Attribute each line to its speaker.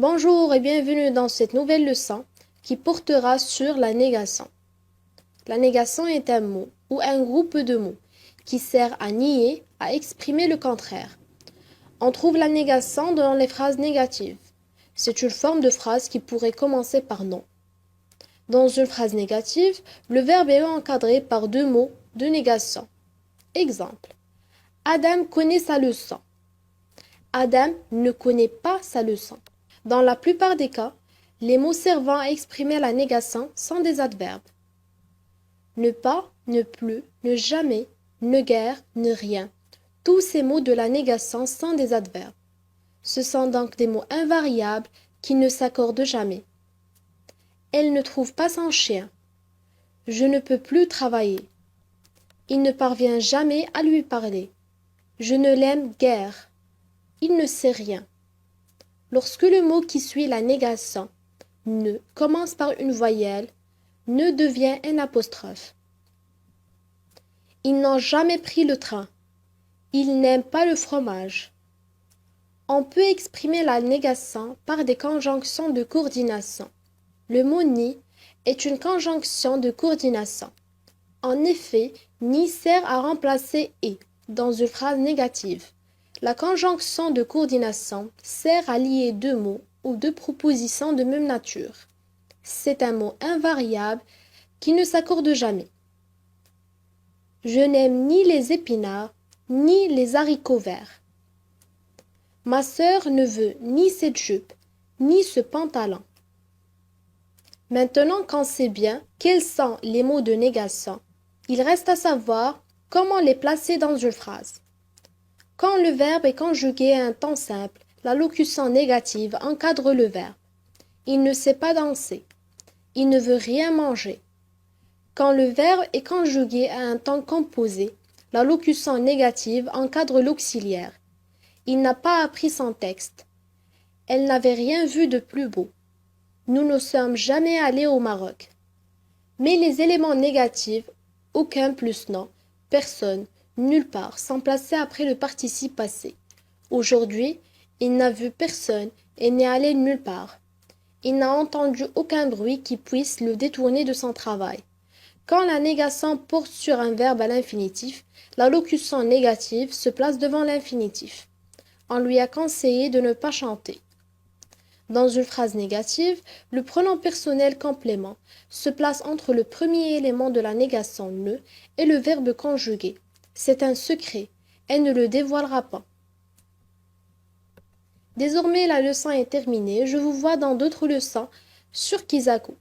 Speaker 1: Bonjour et bienvenue dans cette nouvelle leçon qui portera sur la négation. La négation est un mot ou un groupe de mots qui sert à nier, à exprimer le contraire. On trouve la négation dans les phrases négatives. C'est une forme de phrase qui pourrait commencer par non. Dans une phrase négative, le verbe est encadré par deux mots de négation. Exemple. Adam connaît sa leçon. Adam ne connaît pas sa leçon. Dans la plupart des cas, les mots servant à exprimer la négation sont des adverbes. Ne pas, ne plus, ne jamais, ne guère, ne rien. Tous ces mots de la négation sont des adverbes. Ce sont donc des mots invariables qui ne s'accordent jamais. Elle ne trouve pas son chien. Je ne peux plus travailler. Il ne parvient jamais à lui parler. Je ne l'aime guère. Il ne sait rien. Lorsque le mot qui suit la négation, ne, commence par une voyelle, ne devient un apostrophe. Ils n'ont jamais pris le train. Ils n'aiment pas le fromage. On peut exprimer la négation par des conjonctions de coordination. Le mot ni est une conjonction de coordination. En effet, ni sert à remplacer et dans une phrase négative. La conjonction de coordination sert à lier deux mots ou deux propositions de même nature. C'est un mot invariable qui ne s'accorde jamais. Je n'aime ni les épinards, ni les haricots verts. Ma sœur ne veut ni cette jupe, ni ce pantalon. Maintenant qu'on sait bien quels sont les mots de négation, il reste à savoir comment les placer dans une phrase. Quand le verbe est conjugué à un temps simple, la locution négative encadre le verbe. Il ne sait pas danser. Il ne veut rien manger. Quand le verbe est conjugué à un temps composé, la locution négative encadre l'auxiliaire. Il n'a pas appris son texte. Elle n'avait rien vu de plus beau. Nous ne sommes jamais allés au Maroc. Mais les éléments négatifs, aucun plus non, personne, nulle part, sont placés après le participe passé. Aujourd'hui, il n'a vu personne et n'est allé nulle part. Il n'a entendu aucun bruit qui puisse le détourner de son travail. Quand la négation porte sur un verbe à l'infinitif, la locution négative se place devant l'infinitif. On lui a conseillé de ne pas chanter. Dans une phrase négative, le pronom personnel complément se place entre le premier élément de la négation ne et le verbe conjugué. C'est un secret, elle ne le dévoilera pas. Désormais la leçon est terminée, je vous vois dans d'autres leçons sur Kizaku.